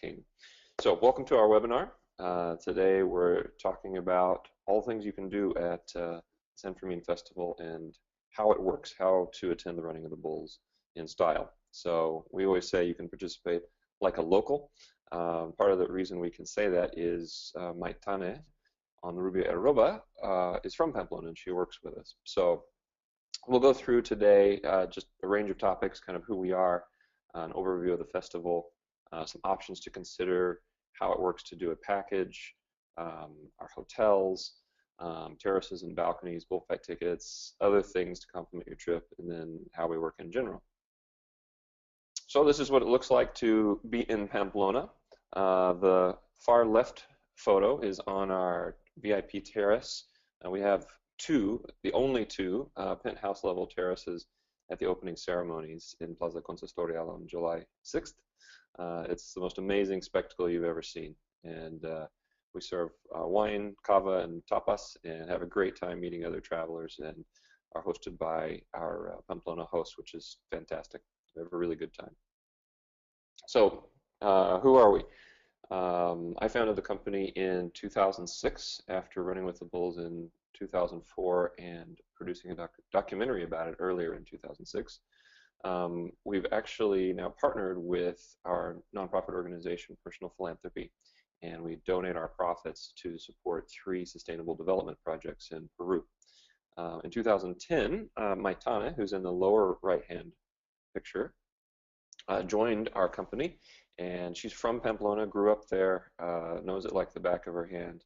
king. So welcome to our webinar. Today we're talking about all things you can do at San Fermin Festival and how it works, how to attend the running of the bulls in style. So we always say you can participate like a local. Part of the reason we can say that is Maitane on the Rubia Arroba is from Pamplona and she works with us. So we'll go through today just a range of topics, kind of who we are, an overview of the festival, some options to consider, how it works to do a package, our hotels, terraces and balconies, bullfight tickets, other things to complement your trip, and then how we work in general. So this is what it looks like to be in Pamplona. The far left photo is on our VIP terrace. We have the only two penthouse level terraces at the opening ceremonies in Plaza Consistorial on July 6th. It's the most amazing spectacle you've ever seen. And we serve wine, cava, and tapas and have a great time meeting other travelers and are hosted by our Pamplona host, which is fantastic. We have a really good time. So who are we? I founded the company in 2006 after running with the bulls in 2004 and producing a documentary about it earlier in 2006. We've actually now partnered with our nonprofit organization, Personal Philanthropy, and we donate our profits to support 3 sustainable development projects in Peru. In 2010, Maitane, who's in the lower right-hand picture, joined our company, and she's from Pamplona, grew up there, knows it like the back of her hand.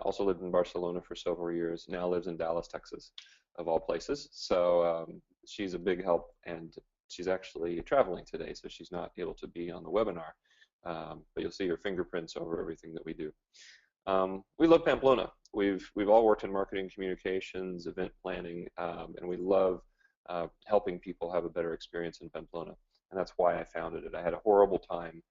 Also lived in Barcelona for several years, now lives in Dallas, Texas, of all places. So she's a big help, and she's actually traveling today, so she's not able to be on the webinar. But you'll see her fingerprints over everything that we do. We love Pamplona. We've all worked in marketing, communications, event planning, and we love helping people have a better experience in Pamplona. And that's why I founded it. I had a horrible time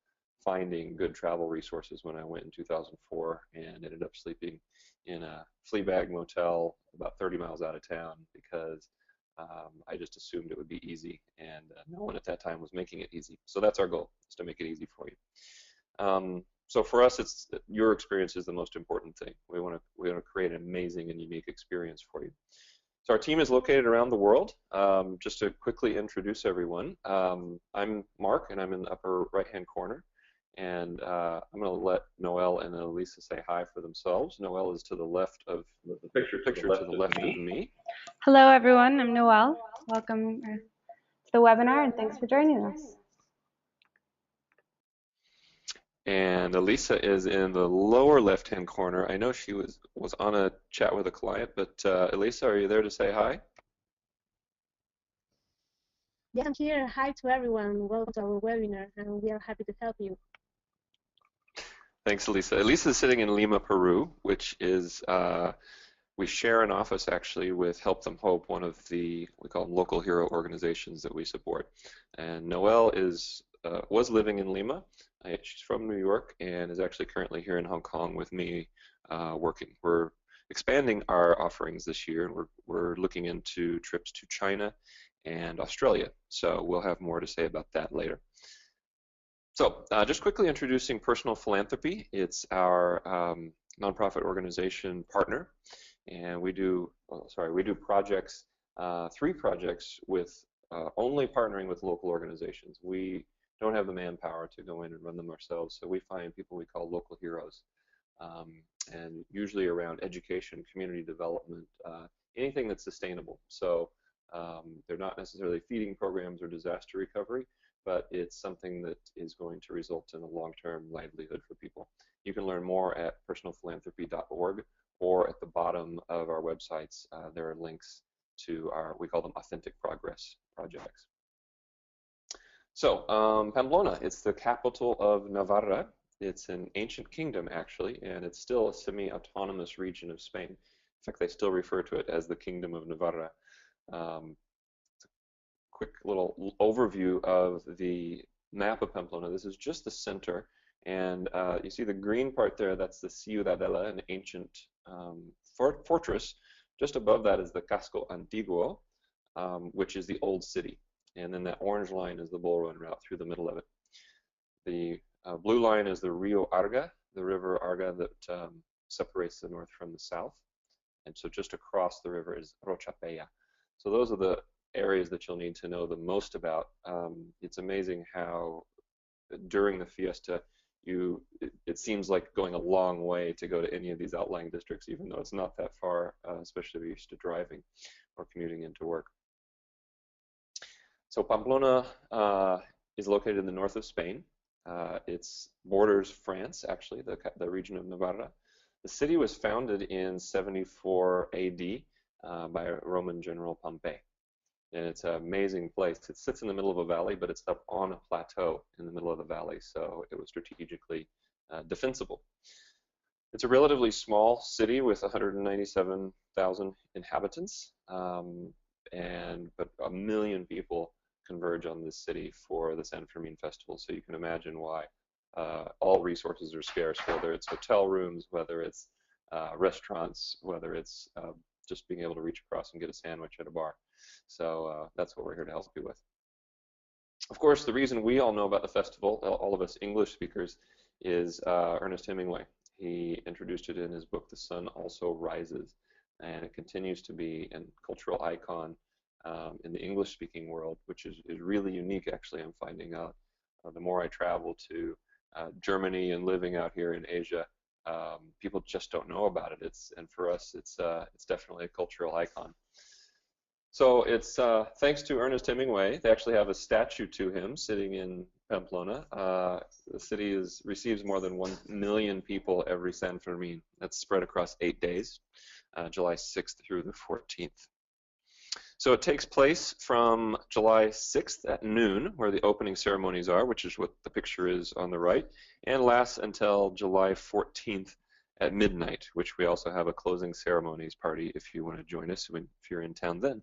finding good travel resources when I went in 2004 and ended up sleeping in a flea bag motel about 30 miles out of town because I just assumed it would be easy, and no one at that time was making it easy. So that's our goal, is to make it easy for you. So for us, it's your experience is the most important thing. We want to create an amazing and unique experience for you. So our team is located around the world. Just to quickly introduce everyone, I'm Mark, and I'm in the upper right-hand corner. And I'm going to let Noel and Elisa say hi for themselves. Noel is to the left of the picture to the left of me. Hello, everyone. I'm Noel. Welcome to the webinar, and thanks for joining us. And Elisa is in the lower left-hand corner. I know she was on a chat with a client, but Elisa, are you there to say hi? Yes, I'm here. Hi to everyone. Welcome to our webinar, and we are happy to help you. Thanks, Elisa. Elisa is sitting in Lima, Peru, which is, we share an office actually with Help Them Hope, one of the, we call them local hero organizations that we support. And Noelle was living in Lima. She's from New York and is actually currently here in Hong Kong with me working. We're expanding our offerings this year, and we're looking into trips to China and Australia. So we'll have more to say about that later. So just quickly introducing Personal Philanthropy. It's our nonprofit organization partner, and we do projects, 3 projects with only partnering with local organizations. We don't have the manpower to go in and run them ourselves, so we find people we call local heroes, and usually around education, community development, anything that's sustainable. So they're not necessarily feeding programs or disaster recovery, but it's something that is going to result in a long-term livelihood for people. You can learn more at personalphilanthropy.org, or at the bottom of our websites, there are links to we call them authentic progress projects. So Pamplona, it's the capital of Navarra. It's an ancient kingdom, actually, and it's still a semi-autonomous region of Spain. In fact, they still refer to it as the Kingdom of Navarra. Quick little overview of the map of Pamplona. This is just the center, and you see the green part there, that's the Ciudadela, an ancient fortress. Just above that is the Casco Antiguo, which is the old city, and then that orange line is the bull run route through the middle of it. The Blue line is the Rio Arga, the river Arga that separates the north from the south. And so just across the river is Rochapeya. So those are the areas that you'll need to know the most about. It's amazing how during the fiesta, it seems like going a long way to go to any of these outlying districts, even though it's not that far, especially if you're used to driving or commuting into work. So Pamplona is located in the north of Spain. It borders France, actually, the region of Navarra. The city was founded in 74 AD by Roman general Pompey. And it's an amazing place. It sits in the middle of a valley, but it's up on a plateau in the middle of the valley, so it was strategically defensible. It's a relatively small city with 197,000 inhabitants, but 1 million people converge on this city for the San Fermin Festival, so you can imagine why all resources are scarce, whether it's hotel rooms, whether it's restaurants, whether it's just being able to reach across and get a sandwich at a bar. So that's what we're here to help you with. Of course, the reason we all know about the festival, all of us English speakers, is Ernest Hemingway. He introduced it in his book, The Sun Also Rises, and it continues to be a cultural icon in the English-speaking world, which is really unique, actually, I'm finding out. The more I travel to Germany and living out here in Asia, people just don't know about it. And for us, it's definitely a cultural icon. So it's thanks to Ernest Hemingway. They actually have a statue to him sitting in Pamplona. The city receives more than 1 million people every San Fermin. That's spread across 8 days, July 6th through the 14th. So it takes place from July 6th at noon, where the opening ceremonies are, which is what the picture is on the right, and lasts until July 14th at midnight, which we also have a closing ceremonies party if you want to join us if you're in town then.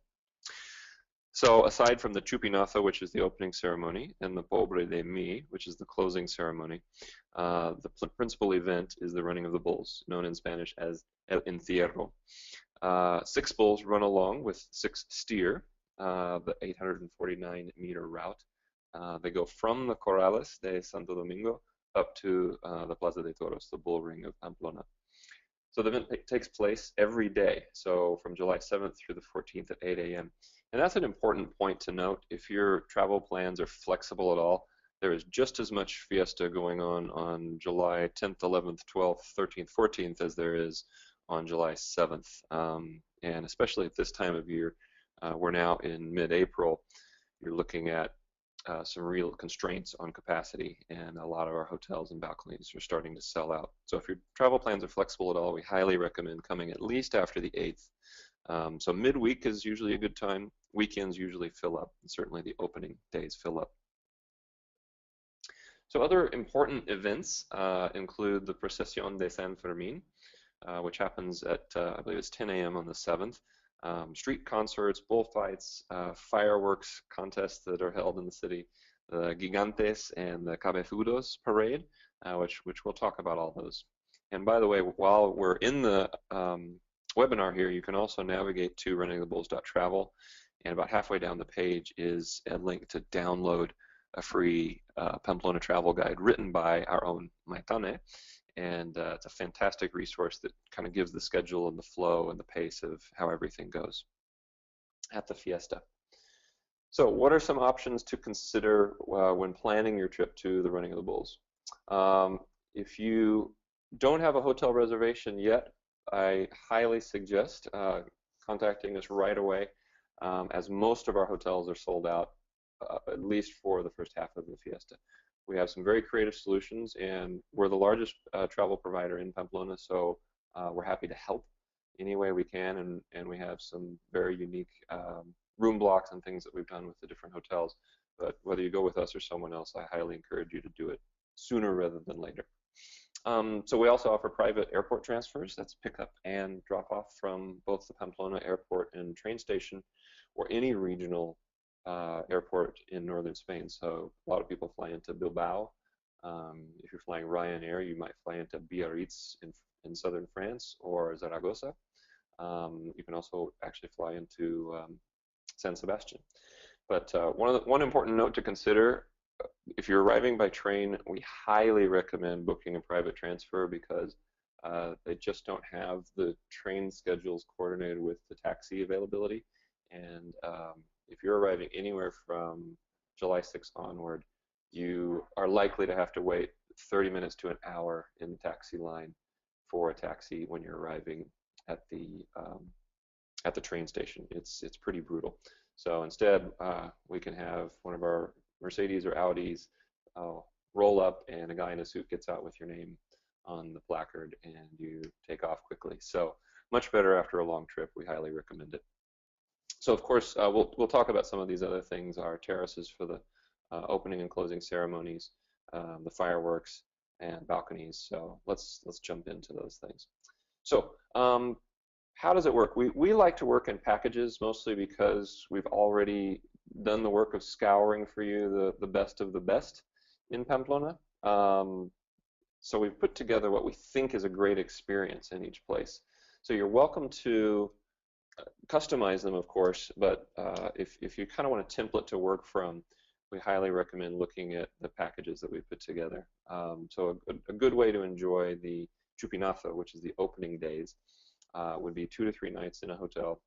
So aside from the Chupinazo, which is the opening ceremony, and the Pobre de Mi, which is the closing ceremony, the principal event is the running of the bulls, known in Spanish as El Encierro. 6 bulls run along with 6 steer, the 849-meter route. They go from the Corrales de Santo Domingo up to the Plaza de Toros, the bull ring of Pamplona. So the event takes place every day, so from July 7th through the 14th at 8 a.m. And that's an important point to note. If your travel plans are flexible at all, there is just as much fiesta going on July 10th, 11th, 12th, 13th, 14th as there is on July 7th. And especially at this time of year, we're now in mid-April, you're looking at some real constraints on capacity, and a lot of our hotels and balconies are starting to sell out. So if your travel plans are flexible at all, we highly recommend coming at least after the 8th. So midweek is usually a good time. Weekends usually fill up, and certainly the opening days fill up. So other important events include the Procesión de San Fermín, which happens at, I believe it's 10 a.m. on the 7th. Street concerts, bullfights, fireworks contests that are held in the city, the Gigantes and the Cabezudos parade, which we'll talk about all those. And by the way, while we're in the webinar here, you can also navigate to runningthebulls.travel, and about halfway down the page is a link to download a free Pamplona travel guide written by our own Maitane. And it's a fantastic resource that kind of gives the schedule and the flow and the pace of how everything goes at the fiesta. So what are some options to consider when planning your trip to the Running of the Bulls? If you don't have a hotel reservation yet, I highly suggest contacting us right away, as most of our hotels are sold out, at least for the first half of the fiesta. We have some very creative solutions, and we're the largest travel provider in Pamplona, so we're happy to help any way we can, and we have some very unique room blocks and things that we've done with the different hotels. But whether you go with us or someone else, I highly encourage you to do it sooner rather than later. So we also offer private airport transfers. That's pick up and drop off from both the Pamplona airport and train station, or any regional airport in northern Spain. So a lot of people fly into Bilbao. If you're flying Ryanair, you might fly into Biarritz in southern France, or Zaragoza. You can also actually fly into San Sebastian. But one important note to consider if you're arriving by train, we highly recommend booking a private transfer because they just don't have the train schedules coordinated with the taxi availability. And if you're arriving anywhere from July 6th onward, you are likely to have to wait 30 minutes to an hour in the taxi line for a taxi when you're arriving at the train station. It's pretty brutal. So instead, we can have one of our Mercedes or Audis roll up, and a guy in a suit gets out with your name on the placard, and you take off quickly. So much better after a long trip. We highly recommend it. So of course, we'll talk about some of these other things, our terraces for the opening and closing ceremonies, the fireworks, and balconies. So let's jump into those things. So how does it work? We like to work in packages mostly because we've already done the work of scouring for you the best of the best in Pamplona. So we've put together what we think is a great experience in each place. So you're welcome to customize them, of course, but if you kind of want a template to work from, we highly recommend looking at the packages that we put together. So a good way to enjoy the Chupinazo, which is the opening days, would be 2 to 3 nights in a hotel,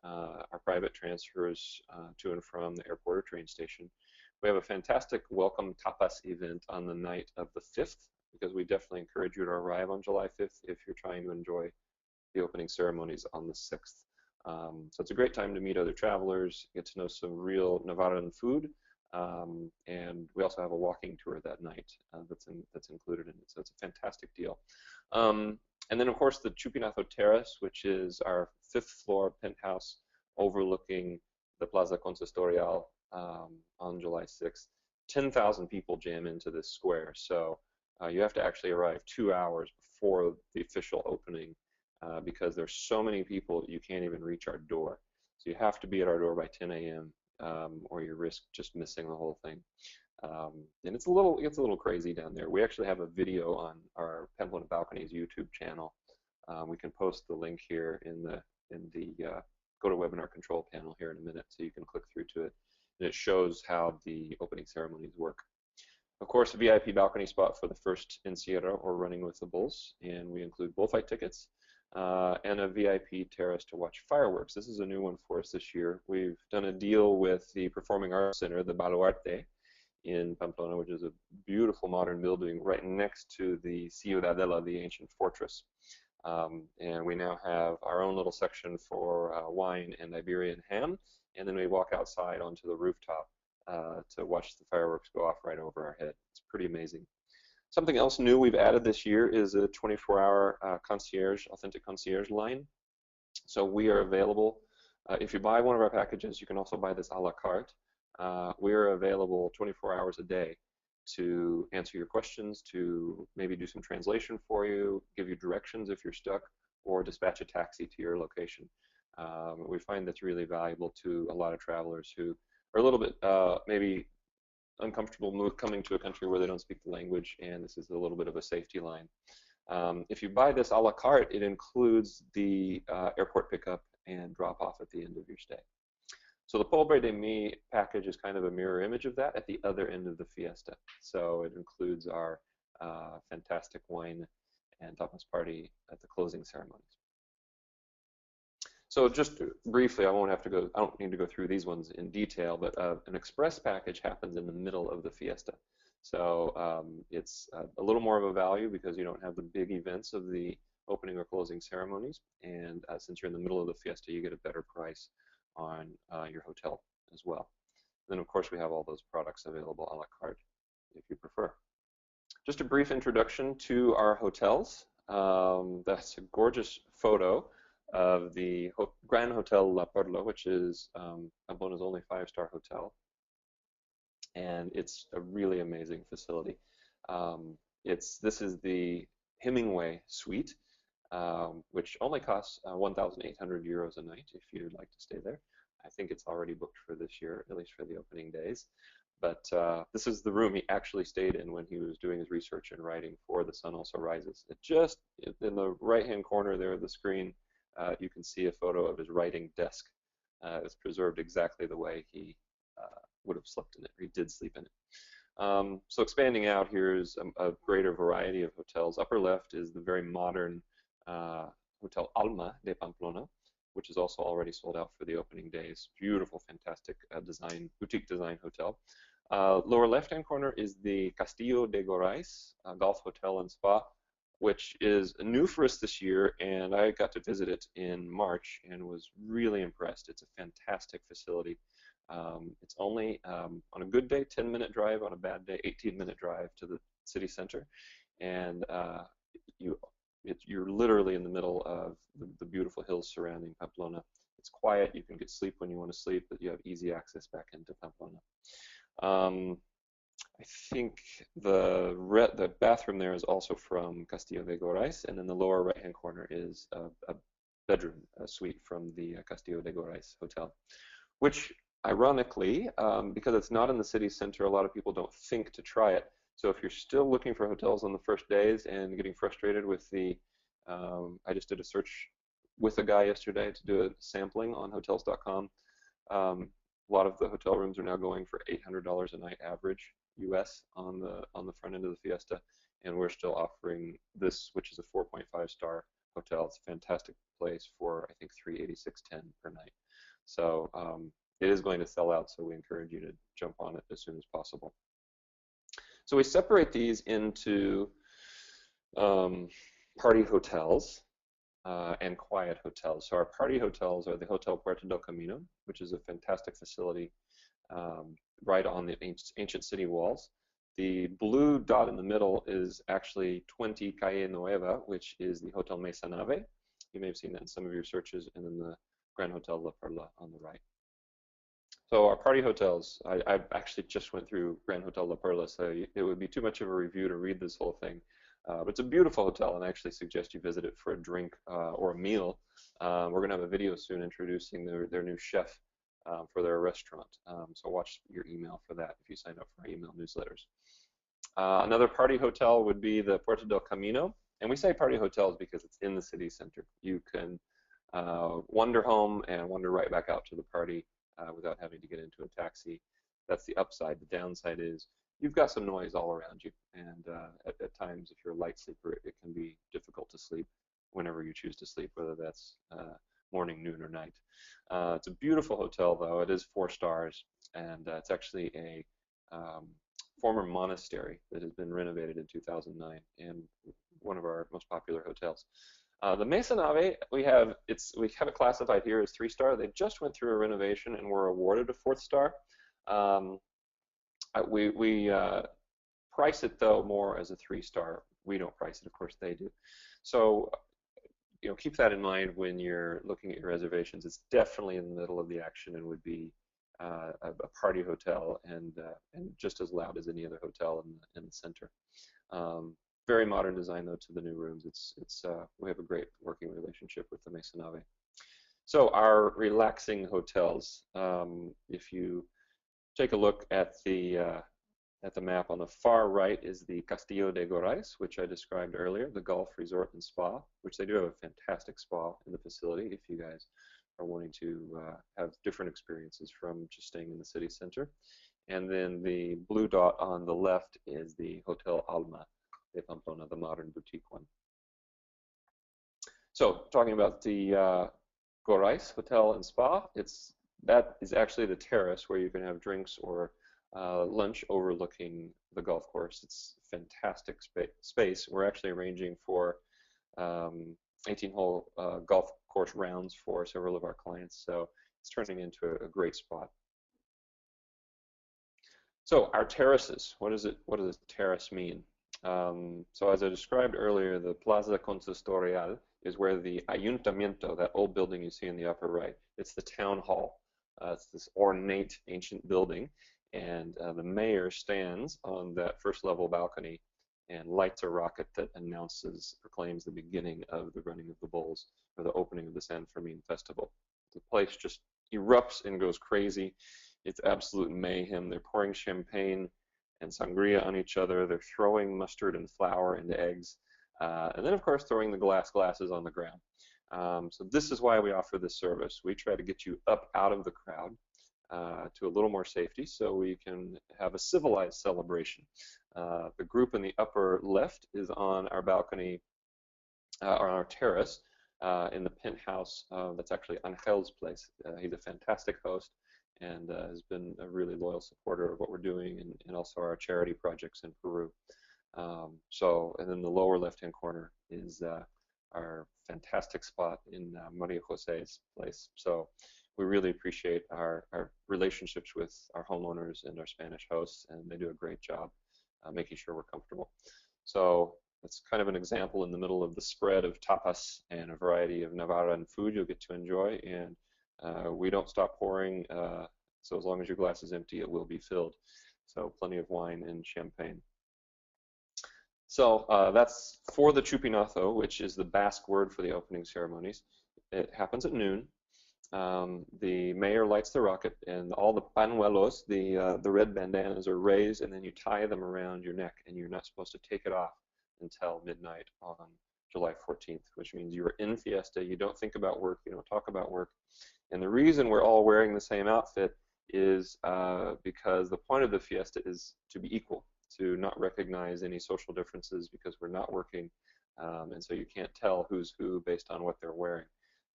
our private transfers to and from the airport or train station. We have a fantastic welcome tapas event on the night of the 5th, because we definitely encourage you to arrive on July 5th if you're trying to enjoy the opening ceremonies on the 6th. So it's a great time to meet other travelers, get to know some real Navarran food, and we also have a walking tour that night that's included in it. So it's a fantastic deal. And then, of course, the Chupinazo Terrace, which is our 5th floor penthouse overlooking the Plaza Consistorial on July 6th. 10,000 people jam into this square, so you have to actually arrive 2 hours before the official opening because there's so many people you can't even reach our door. So you have to be at our door by 10 a.m. Or you risk just missing the whole thing. And it's a little crazy down there. We actually have a video on our Pamplona Balconies YouTube channel. We can post the link here in the GoToWebinar control panel here in a minute, so you can click through to it, and it shows how the opening ceremonies work. Of course, a VIP balcony spot for the first Encierro or Running with the Bulls, and we include bullfight tickets and a VIP terrace to watch fireworks. This is a new one for us this year. We've done a deal with the Performing Arts Center, the Baluarte, in Pamplona, which is a beautiful modern building right next to the Ciudadela, the ancient fortress. And we now have our own little section for wine and Iberian ham, and then we walk outside onto the rooftop to watch the fireworks go off right over our head. It's pretty amazing. Something else new we've added this year is a 24-hour concierge, authentic concierge line. So we are available. If you buy one of our packages, you can also buy this a la carte. We are available 24 hours a day to answer your questions, to maybe do some translation for you, give you directions if you're stuck, or dispatch a taxi to your location. We find that's really valuable to a lot of travelers who are a little bit maybe uncomfortable coming to a country where they don't speak the language, and this is a little bit of a safety line. If you buy this a la carte, it includes the airport pickup and drop off at the end of your stay. So the Pobre de Mi package is kind of a mirror image of that at the other end of the fiesta. So it includes our fantastic wine and tapas party at the closing ceremonies. So just briefly, I don't need to go through these ones in detail, but an express package happens in the middle of the fiesta. So it's a little more of a value because you don't have the big events of the opening or closing ceremonies, and since you're in the middle of the fiesta, you get a better price on your hotel as well. Then, of course, we have all those products available a la carte if you prefer. Just a brief introduction to our hotels. That's a gorgeous photo of the Grand Hotel La Perla, which is Pampona's only 5-star hotel. And it's a really amazing facility. This is the Hemingway suite, which only costs 1,800 euros a night if you'd like to stay there. I think it's already booked for this year, at least for the opening days. But this is the room he actually stayed in when he was doing his research and writing for The Sun Also Rises. Just in the right-hand corner there of the screen, you can see a photo of his writing desk. It's preserved exactly the way he would have slept in it, or he did sleep in it. So expanding out, here's a greater variety of hotels. Upper left is the very modern Hotel Alma de Pamplona, which is also already sold out for the opening days. Beautiful, fantastic design, boutique design hotel. Lower left-hand corner is the Castillo de Gorais Golf Hotel and Spa, which is new for us this year, and I got to visit it in March and was really impressed. It's a fantastic facility. It's only, on a good day, 10-minute drive, on a bad day, 18-minute drive to the city center, and you're literally in the middle of the beautiful hills surrounding Pamplona. It's quiet, you can get sleep when you want to sleep, but you have easy access back into Pamplona. I think the bathroom there is also from Castillo de Gorais, and in the lower right-hand corner is a bedroom, a suite from the Castillo de Gorais hotel, which ironically, because it's not in the city center, a lot of people don't think to try it. So if you're still looking for hotels on the first days and getting frustrated with the, I just did a search with a guy yesterday to do a sampling on hotels.com. A lot of the hotel rooms are now going for $800 a night average US on the front end of the Fiesta, and we're still offering this, which is a 4.5-star hotel. It's a fantastic place for, I think, $386.10 per night. So it is going to sell out, so we encourage you to jump on it as soon as possible. So we separate these into party hotels and quiet hotels. So our party hotels are the Hotel Puerta del Camino, which is a fantastic facility right on the ancient city walls. The blue dot in the middle is actually 20 Calle Nueva, which is the Hotel Mesa Nave. You may have seen that in some of your searches, and then the Grand Hotel La Perla on the right. So our party hotels, I actually just went through Grand Hotel La Perla, so it would be too much of a review to read this whole thing. But it's a beautiful hotel, and I actually suggest you visit it for a drink or a meal. We're going to have a video soon introducing their new chef for their restaurant. So watch your email for that if you sign up for our email newsletters. Another party hotel would be the Puerta del Camino. And we say party hotels because it's in the city center. You can wander home and wander right back out to the party without having to get into a taxi. That's the upside. The downside is you've got some noise all around you, and at times, if you're a light sleeper, it can be difficult to sleep whenever you choose to sleep, whether that's morning, noon, or night. It's a beautiful hotel, though. It is 4 stars, and it's actually a former monastery that has been renovated in 2009, and one of our most popular hotels. The Mesa Nave, we have it classified here as 3-star. They just went through a renovation and were awarded a 4th star. We price it though more as a 3-star. We don't price it, of course they do. So keep that in mind when you're looking at your reservations. It's definitely in the middle of the action and would be a party hotel and just as loud as any other hotel in the center. Very modern design though to the new rooms. We have a great working relationship with the Mesa Nave. So our relaxing hotels. If you take a look at the map on the far right is the Castillo de Gorais, which I described earlier, the golf resort and spa, which they do have a fantastic spa in the facility if you guys are wanting to have different experiences from just staying in the city center. And then the blue dot on the left is the Hotel Alma de Pamplona, the modern boutique one. So talking about the Gorais Hotel and Spa, that is actually the terrace where you can have drinks or lunch overlooking the golf course. It's fantastic space. We're actually arranging for 18-hole golf course rounds for several of our clients, so it's turning into a great spot. So our terraces, what does terrace mean? So as I described earlier, the Plaza Consistorial is where the Ayuntamiento, that old building you see in the upper right, it's the town hall. It's this ornate ancient building, and the mayor stands on that first level balcony and lights a rocket that proclaims the beginning of the running of the bulls, or the opening of the San Fermin festival. The place just erupts and goes crazy. It's absolute mayhem. They're pouring champagne and sangria on each other. They're throwing mustard and flour into eggs, and then of course throwing the glasses on the ground. So this is why we offer this service. We try to get you up out of the crowd to a little more safety so we can have a civilized celebration. The group in the upper left is on our balcony, or on our terrace, in the penthouse that's actually Angel's place. He's a fantastic host and has been a really loyal supporter of what we're doing and also our charity projects in Peru. And then the lower left-hand corner is our fantastic spot in Maria Jose's place. So we really appreciate our relationships with our homeowners and our Spanish hosts, and they do a great job making sure we're comfortable. So it's kind of an example in the middle of the spread of tapas and a variety of Navarran food you'll get to enjoy, and we don't stop pouring, so as long as your glass is empty, it will be filled. So plenty of wine and champagne. So that's for the Chupinazo, which is the Basque word for the opening ceremonies. It happens at noon. The mayor lights the rocket, and all the panuelos, the red bandanas, are raised, and then you tie them around your neck, and you're not supposed to take it off until midnight on July 14th, which means you're in fiesta, you don't think about work, you don't talk about work. And the reason we're all wearing the same outfit is because the point of the fiesta is to be equal, to not recognize any social differences because we're not working, and so you can't tell who's who based on what they're wearing.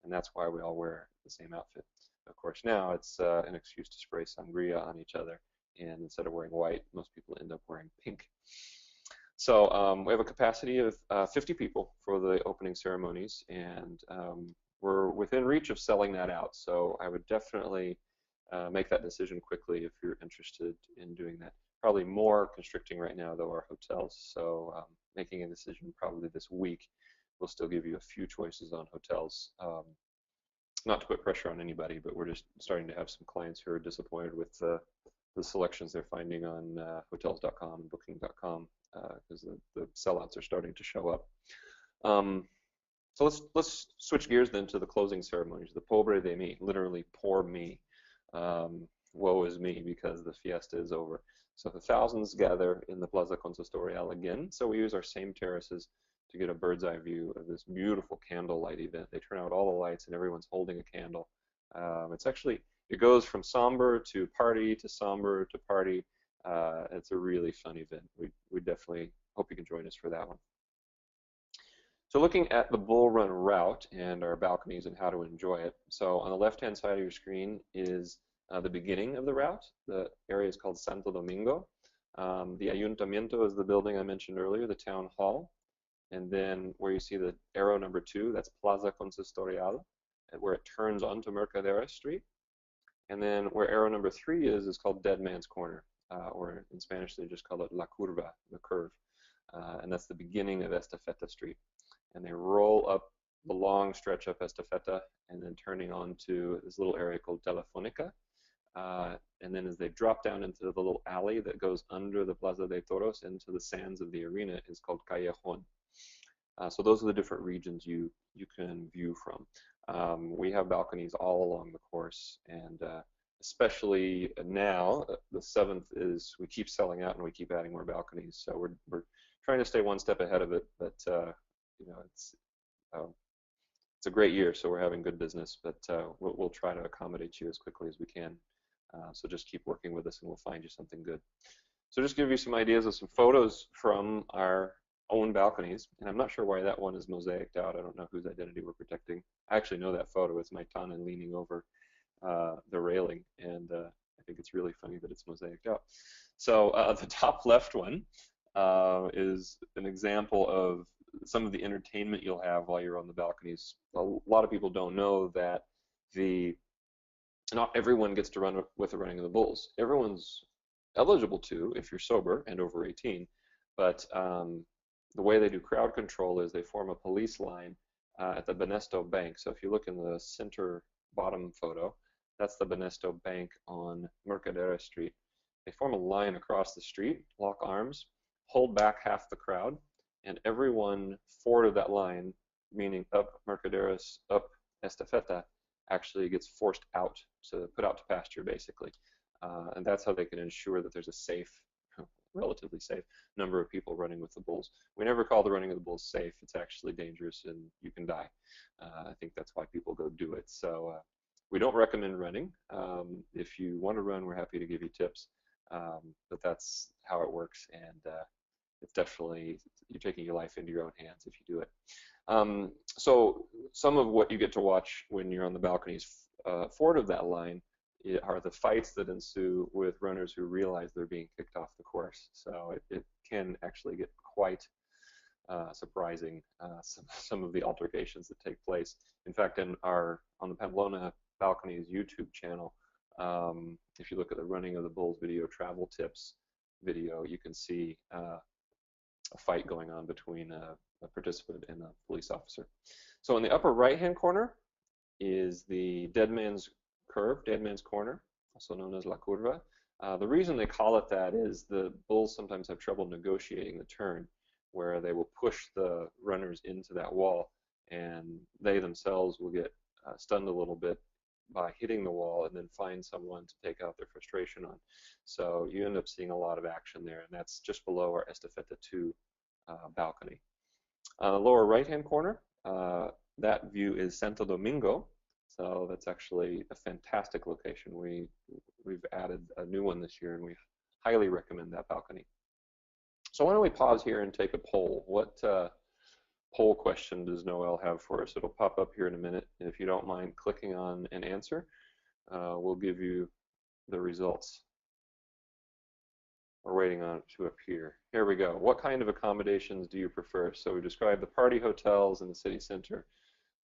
And that's why we all wear the same outfit. Of course, now it's an excuse to spray sangria on each other, and instead of wearing white, most people end up wearing pink. So we have a capacity of 50 people for the opening ceremonies, and we're within reach of selling that out. So I would definitely make that decision quickly if you're interested in doing that. Probably more constricting right now, though, are hotels. So making a decision probably this week will still give you a few choices on hotels. Not to put pressure on anybody, but we're just starting to have some clients who are disappointed with the selections they're finding on hotels.com and booking.com because the sellouts are starting to show up. So let's switch gears then to the closing ceremonies, the Pobre de mi, literally poor me. Woe is me because the fiesta is over. So the thousands gather in the Plaza Consistorial again. So we use our same terraces to get a bird's eye view of this beautiful candlelight event. They turn out all the lights and everyone's holding a candle. It goes from somber to party to somber to party. It's a really fun event. We definitely hope you can join us for that one. So looking at the Bull Run route and our balconies and how to enjoy it. So on the left-hand side of your screen is the beginning of the route. The area is called Santo Domingo. The Ayuntamiento is the building I mentioned earlier, the town hall. And then where you see the arrow number 2, that's Plaza Consistorial, where it turns onto Mercadera Street. And then where arrow number 3 is called Dead Man's Corner, or in Spanish they just call it La Curva, the curve. And that's the beginning of Estafeta Street. And they roll up the long stretch up Estafeta and then turning onto this little area called Telefonica. And then as they drop down into the little alley that goes under the Plaza de Toros into the sands of the arena is called Callejon. So those are the different regions you can view from. We have balconies all along the course, and especially now, the 7th is we keep selling out and we keep adding more balconies. So we're trying to stay one step ahead of it, but it's a great year, so we're having good business. But we'll try to accommodate you as quickly as we can. So just keep working with us, and we'll find you something good. So just give you some ideas of some photos from our own balconies, and I'm not sure why that one is mosaiced out. I don't know whose identity we're protecting. I actually know that photo. It's my Tana leaning over the railing, and I think it's really funny that it's mosaiced out. So the top left one is an example of some of the entertainment you'll have while you're on the balconies. A lot of people don't know that not everyone gets to run with the Running of the Bulls. Everyone's eligible to if you're sober and over 18, but the way they do crowd control is they form a police line at the Banesto Bank. So if you look in the center bottom photo, that's the Banesto Bank on Mercadera Street. They form a line across the street, lock arms, hold back half the crowd, and everyone forward of that line, meaning up Mercaderas, up Estafeta, actually gets forced out, to put out to pasture basically. And that's how they can ensure that there's a safe, relatively safe, number of people running with the bulls. We never call the running of the bulls safe. It's actually dangerous and you can die. I think that's why people go do it. So We don't recommend running. If you want to run, we're happy to give you tips, but that's how it works, and it's definitely, you're taking your life into your own hands if you do it. So some of what you get to watch when you're on the balconies forward of that line are the fights that ensue with runners who realize they're being kicked off the course. So it can actually get quite surprising, some of the altercations that take place. In fact, on the Pamplona Balconies YouTube channel, if you look at the Running of the Bulls video travel tips video, you can see a fight going on between a participant and a police officer. So in the upper right-hand corner is the Dead Man's Curve, Dead Man's Corner, also known as La Curva. The reason they call it that is the bulls sometimes have trouble negotiating the turn, where they will push the runners into that wall, and they themselves will get stunned a little bit by hitting the wall and then find someone to take out their frustration on. So you end up seeing a lot of action there, and that's just below our Estafeta 2 balcony. On the lower right-hand corner, that view is Santo Domingo. So that's actually a fantastic location. We've added a new one this year, and we highly recommend that balcony. So why don't we pause here and take a poll? What poll question does Noel have for us? It'll pop up here in a minute. And if you don't mind clicking on an answer, we'll give you the results. We're waiting on it to appear. Here we go. What kind of accommodations do you prefer? So we described the party hotels in the city center,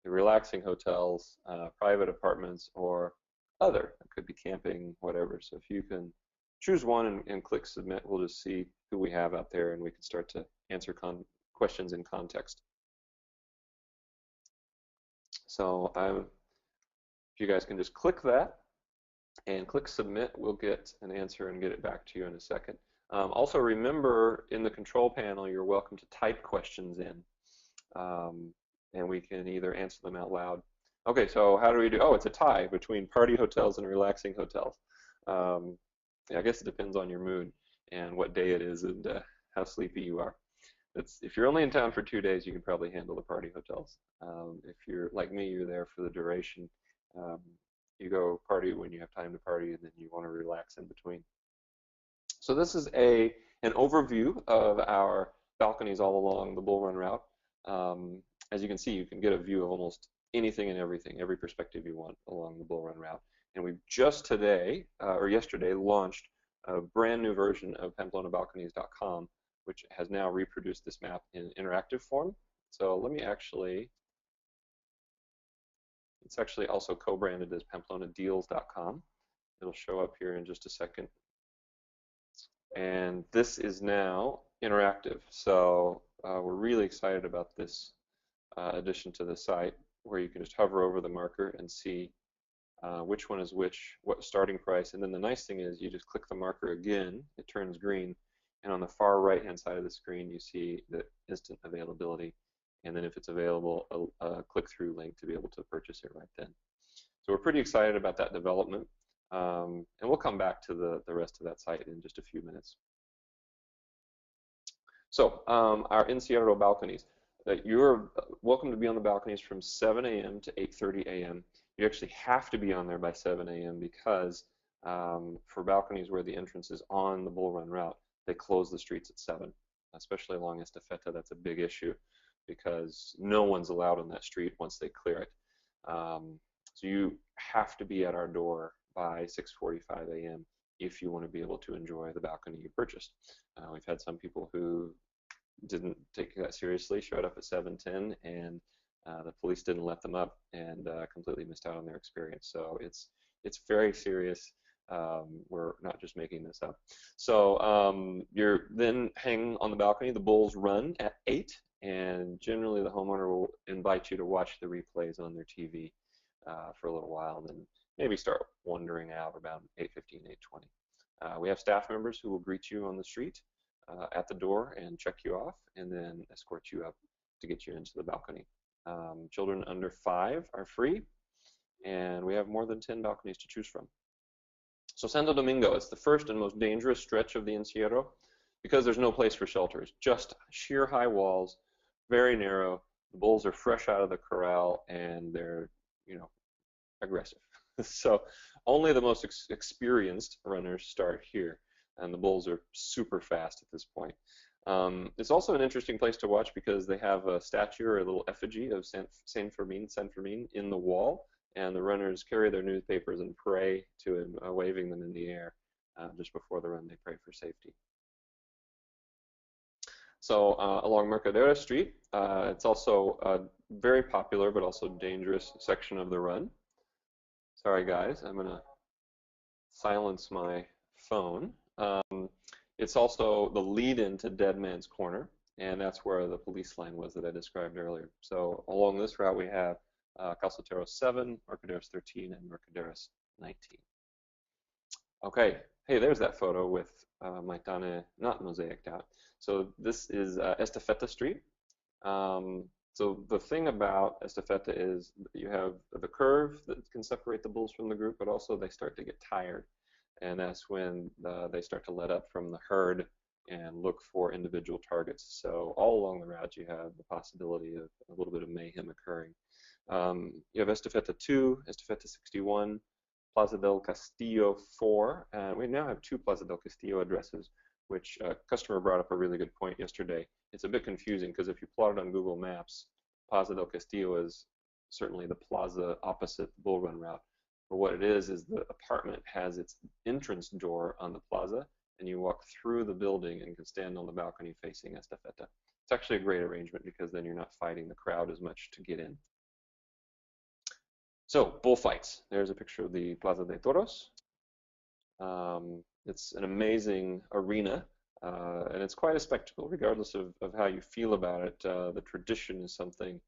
the relaxing hotels, private apartments, or other. It could be camping, whatever. So if you can choose one and click submit, we'll just see who we have out there, and we can start to answer questions in context. So if you guys can just click that and click submit, we'll get an answer and get it back to you in a second. Also remember, in the control panel, you're welcome to type questions in, and we can either answer them out loud. Okay, so how do we do? Oh, it's a tie between party hotels and relaxing hotels. Yeah, I guess it depends on your mood and what day it is and how sleepy you are. If you're only in town for 2 days, you can probably handle the party hotels. If you're like me, you're there for the duration. You go party when you have time to party, and then you want to relax in between. So this is an overview of our balconies all along the Bull Run route. As you can see, you can get a view of almost anything and everything, every perspective you want along the Bull Run route. And we've just today, or yesterday, launched a brand new version of PamplonaBalconies.com, which has now reproduced this map in interactive form. So let me it's actually also co-branded as PamplonaDeals.com. It'll show up here in just a second. And this is now interactive. So we're really excited about this addition to the site, where you can just hover over the marker and see which one is which, what starting price. And then the nice thing is you just click the marker again, it turns green, and on the far right-hand side of the screen you see the instant availability, and then if it's available, a click-through link to be able to purchase it right then. So we're pretty excited about that development, and we'll come back to the rest of that site in just a few minutes. So our Encierro balconies. You're welcome to be on the balconies from 7 a.m. to 8:30 a.m. You actually have to be on there by 7 a.m. because for balconies where the entrance is on the Bull Run route, they close the streets at 7, especially along Estafeta. That's a big issue because no one's allowed on that street once they clear it. So you have to be at our door by 6:45 a.m. if you want to be able to enjoy the balcony you purchased. We've had some people who didn't take that seriously, showed up at 7:10, and the police didn't let them up, and completely missed out on their experience. So it's very serious. We're not just making this up. So you're then hanging on the balcony. The bulls run at 8, and generally the homeowner will invite you to watch the replays on their TV for a little while, and then maybe start wandering out around 8:15, 8:20. We have staff members who will greet you on the street at the door and check you off, and then escort you up to get you into the balcony. Children under 5 are free, and we have more than 10 balconies to choose from. So Santo Domingo, it's the first and most dangerous stretch of the Encierro because there's no place for shelters, just sheer high walls, very narrow. The bulls are fresh out of the corral, and they're, aggressive. So only the most experienced runners start here, and the bulls are super fast at this point. It's also an interesting place to watch because they have a statue or a little effigy of Saint Fermin in the wall, and the runners carry their newspapers and pray to him, waving them in the air just before the run. They pray for safety. So along Mercadera Street, it's also a very popular but also dangerous section of the run. Sorry guys, I'm going to silence my phone. It's also the lead-in to Dead Man's Corner, and that's where the police line was that I described earlier. So along this route we have Calzoteros 7, Mercaderos 13, and Mercaderos 19. Okay, hey, there's that photo with Maitane not mosaiced out. So this is Estafeta Street. So the thing about Estafeta is you have the curve that can separate the bulls from the group, but also they start to get tired. And that's when they start to let up from the herd and look for individual targets. So all along the route you have the possibility of a little bit of mayhem occurring. You have Estafeta 2, Estafeta 61, Plaza del Castillo 4, and we now have 2 Plaza del Castillo addresses, which a customer brought up a really good point yesterday. It's a bit confusing because if you plot it on Google Maps, Plaza del Castillo is certainly the plaza opposite the Bull Run route. But what it is the apartment has its entrance door on the plaza, and you walk through the building and can stand on the balcony facing Estafeta. It's actually a great arrangement because then you're not fighting the crowd as much to get in. So, bullfights. There's a picture of the Plaza de Toros. It's an amazing arena, and it's quite a spectacle, regardless of how you feel about it. The tradition is something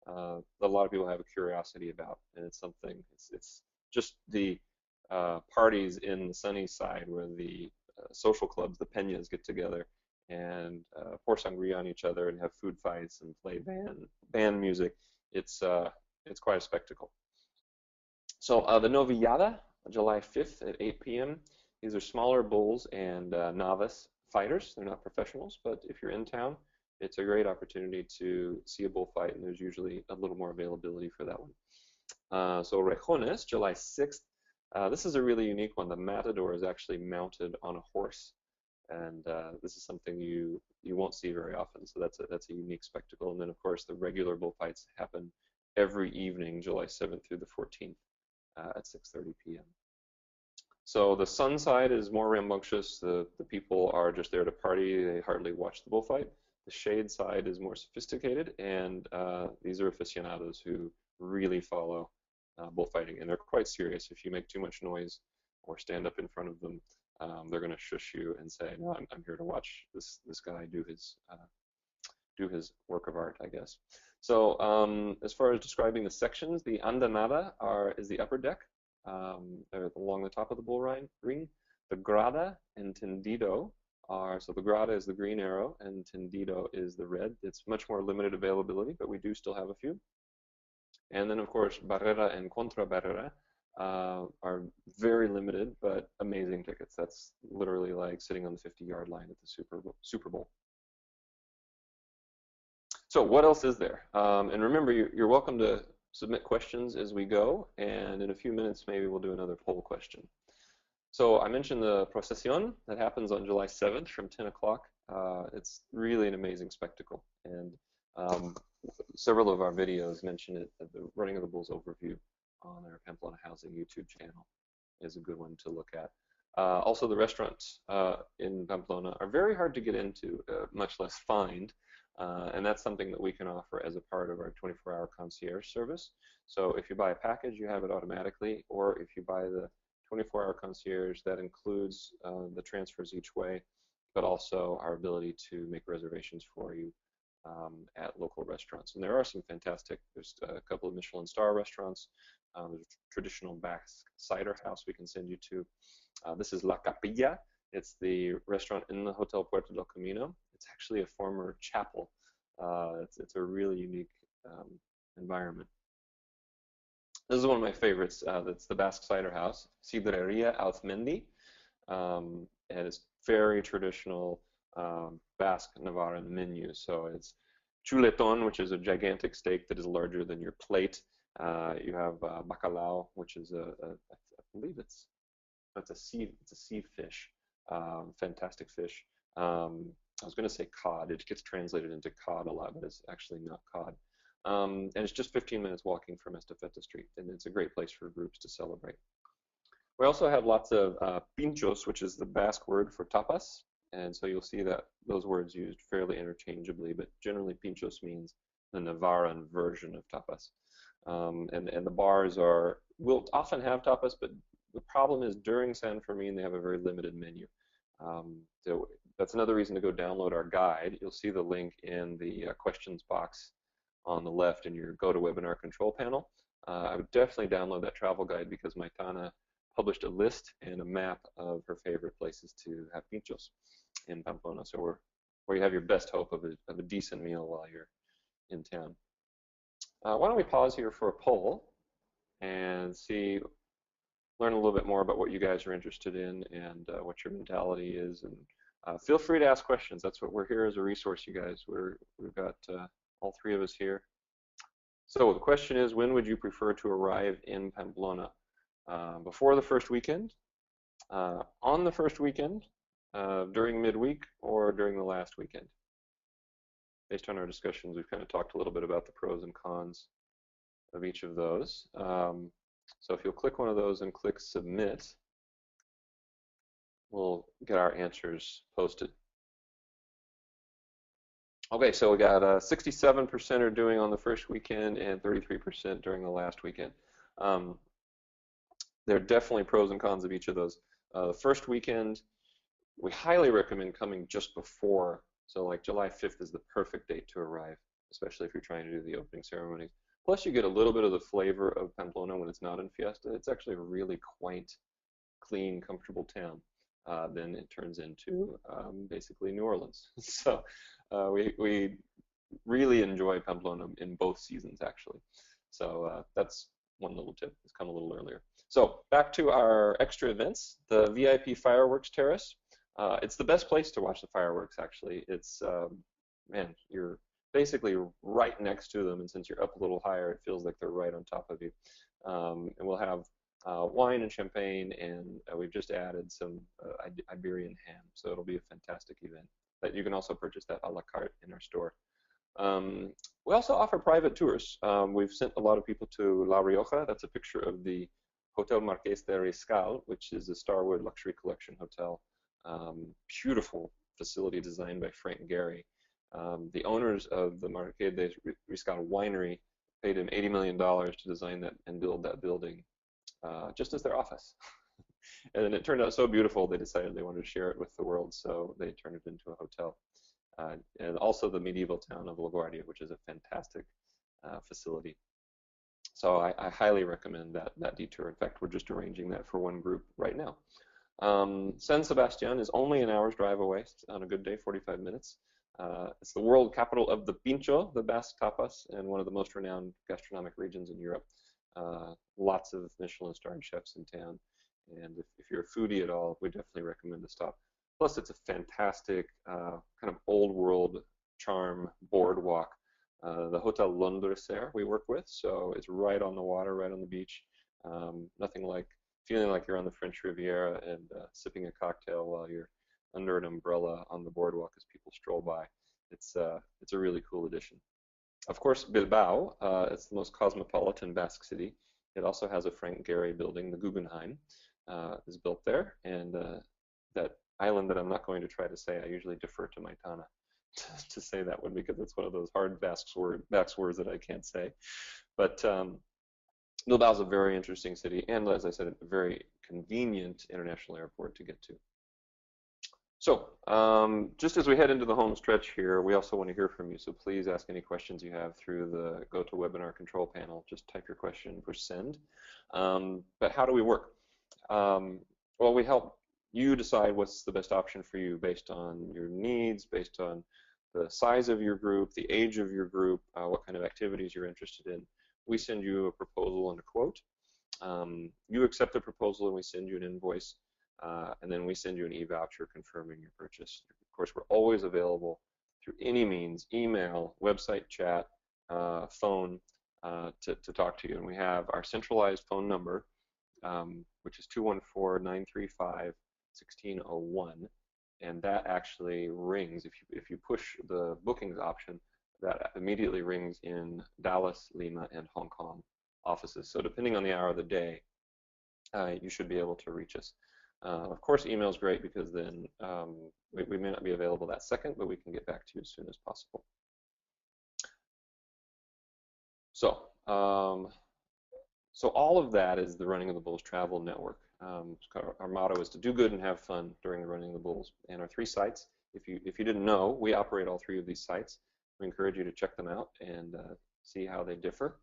that a lot of people have a curiosity about, and it's something, it's just the parties in the sunny side where the social clubs, the peñas, get together and pour sangria on each other and have food fights and play band music. It's quite a spectacle. So the Novillada, July 5th at 8 p.m. These are smaller bulls and novice fighters. They're not professionals, but if you're in town, it's a great opportunity to see a bullfight, and there's usually a little more availability for that one. So Rejones, July 6th. This is a really unique one. The matador is actually mounted on a horse, and this is something you won't see very often. So that's a unique spectacle. And then of course the regular bullfights happen every evening, July 7th through the 14th at 6:30 p.m. So the sun side is more rambunctious. The people are just there to party. They hardly watch the bullfight. The shade side is more sophisticated, and these are aficionados who really follow bullfighting, and they're quite serious. If you make too much noise or stand up in front of them, they're going to shush you and say, "No, I'm here to watch this guy do his work of art," I guess. So as far as describing the sections, the andanada is the upper deck. Along the top of the bull ring. The grada and tendido so the grada is the green arrow and tendido is the red. It's much more limited availability, but we do still have a few. And then of course barrera and contra barrera are very limited but amazing tickets. That's literally like sitting on the 50-yard line at the Super Bowl. So what else is there? And remember, you're welcome to submit questions as we go, and in a few minutes maybe we'll do another poll question. So I mentioned the procesión that happens on July 7th from 10 o'clock. It's really an amazing spectacle, and several of our videos mention it. The Running of the Bulls overview on our Pamplona Housing YouTube channel is a good one to look at. Also, the restaurants in Pamplona are very hard to get into, much less find. And that's something that we can offer as a part of our 24-hour concierge service. So if you buy a package, you have it automatically, or if you buy the 24-hour concierge, that includes the transfers each way, but also our ability to make reservations for you at local restaurants. And there are some fantastic, there's a couple of Michelin star restaurants. There's a traditional Basque cider house we can send you to. This is La Capilla. It's the restaurant in the Hotel Puerto del Camino. It's actually a former chapel. It's a really unique environment. This is one of my favorites. That's the Basque Cider House, Sidreria Auzmendi. And it's very traditional Basque Navarran menu. So it's chuletón, which is a gigantic steak that is larger than your plate. You have bacalao, which is I believe it's a sea fish, fantastic fish. I was going to say cod. It gets translated into cod a lot, but it's actually not cod. And it's just 15 minutes walking from Estafeta Street, and it's a great place for groups to celebrate. We also have lots of pinchos, which is the Basque word for tapas, and so you'll see that those words used fairly interchangeably, but generally pinchos means the Navarran version of tapas. And the bars will often have tapas, but the problem is during San Fermin they have a very limited menu. So that's another reason to go download our guide. You'll see the link in the questions box on the left in your GoToWebinar control panel. I would definitely download that travel guide because Maitana published a list and a map of her favorite places to have pinchos in Pamplona. So where you have your best hope of a decent meal while you're in town. Why don't we pause here for a poll and learn a little bit more about what you guys are interested in and what your mentality is. And feel free to ask questions. That's what we're here as a resource, you guys. We've got all three of us here. So the question is, when would you prefer to arrive in Pamplona? Before the first weekend, on the first weekend, during midweek, or during the last weekend? Based on our discussions, we've kind of talked a little bit about the pros and cons of each of those. So if you'll click one of those and click submit, we'll get our answers posted. Okay, so we got 67% are doing on the first weekend and 33% during the last weekend. There are definitely pros and cons of each of those. The first weekend, we highly recommend coming just before. So like July 5th is the perfect date to arrive, especially if you're trying to do the opening ceremonies. Plus you get a little bit of the flavor of Pamplona when it's not in Fiesta. It's actually a really quaint, clean, comfortable town. Then it turns into basically New Orleans. So we really enjoy Pamplona in both seasons actually. So that's one little tip. It's come a little earlier. So back to our extra events, the VIP Fireworks Terrace. It's the best place to watch the fireworks, actually. It's, man, you're basically right next to them, and since you're up a little higher, it feels like they're right on top of you. And we'll have wine and champagne, and we've just added some Iberian ham, so it'll be a fantastic event. But you can also purchase that a la carte in our store. We also offer private tours. We've sent a lot of people to La Rioja. That's a picture of the Hotel Marqués de Riscal, which is a Starwood Luxury Collection hotel. Beautiful facility designed by Frank Gehry. The owners of the Marqués de Riscal winery paid him $80 million to design that and build that building just as their office. And then it turned out so beautiful they decided they wanted to share it with the world, so they turned it into a hotel. And also the medieval town of LaGuardia, which is a fantastic facility. So I highly recommend that detour. In fact, we're just arranging that for one group right now. San Sebastian is only an hour's drive away on a good day, 45 minutes. It's the world capital of the pincho, the Basque tapas, and one of the most renowned gastronomic regions in Europe. Lots of Michelin-starred chefs in town. And if you're a foodie at all, we definitely recommend to stop. Plus, it's a fantastic kind of old world charm boardwalk. The Hotel Londreser we work with, so it's right on the water, right on the beach. Nothing like feeling like you're on the French Riviera and sipping a cocktail while you're under an umbrella on the boardwalk as people stroll by. It's a really cool addition. Of course, Bilbao, it's the most cosmopolitan Basque city. It also has a Frank Gehry building, the Guggenheim, is built there, and that island that I'm not going to try to say, I usually defer to Maitana to say that one because it's one of those hard Basque words that I can't say. But Bilbao is a very interesting city, and as I said, a very convenient international airport to get to. So just as we head into the home stretch here, we also want to hear from you. So please ask any questions you have through the GoToWebinar control panel. Just type your question, push send. But how do we work? Well, we help you decide what's the best option for you based on your needs, based on the size of your group, the age of your group, what kind of activities you're interested in. We send you a proposal and a quote. You accept the proposal and we send you an invoice. And then we send you an e-voucher confirming your purchase. Of course, we're always available through any means, email, website chat, phone. to talk to you. And we have our centralized phone number, which is 214-935-1601, and that actually rings. If you push the bookings option, that immediately rings in Dallas, Lima, and Hong Kong offices. So depending on the hour of the day, you should be able to reach us. Of course, email is great because then we may not be available that second, but we can get back to you as soon as possible. So, so all of that is the Running of the Bulls Travel Network. Our motto is to do good and have fun during the Running of the Bulls. And our 3 sites, if you didn't know, we operate all 3 of these sites. We encourage you to check them out and see how they differ.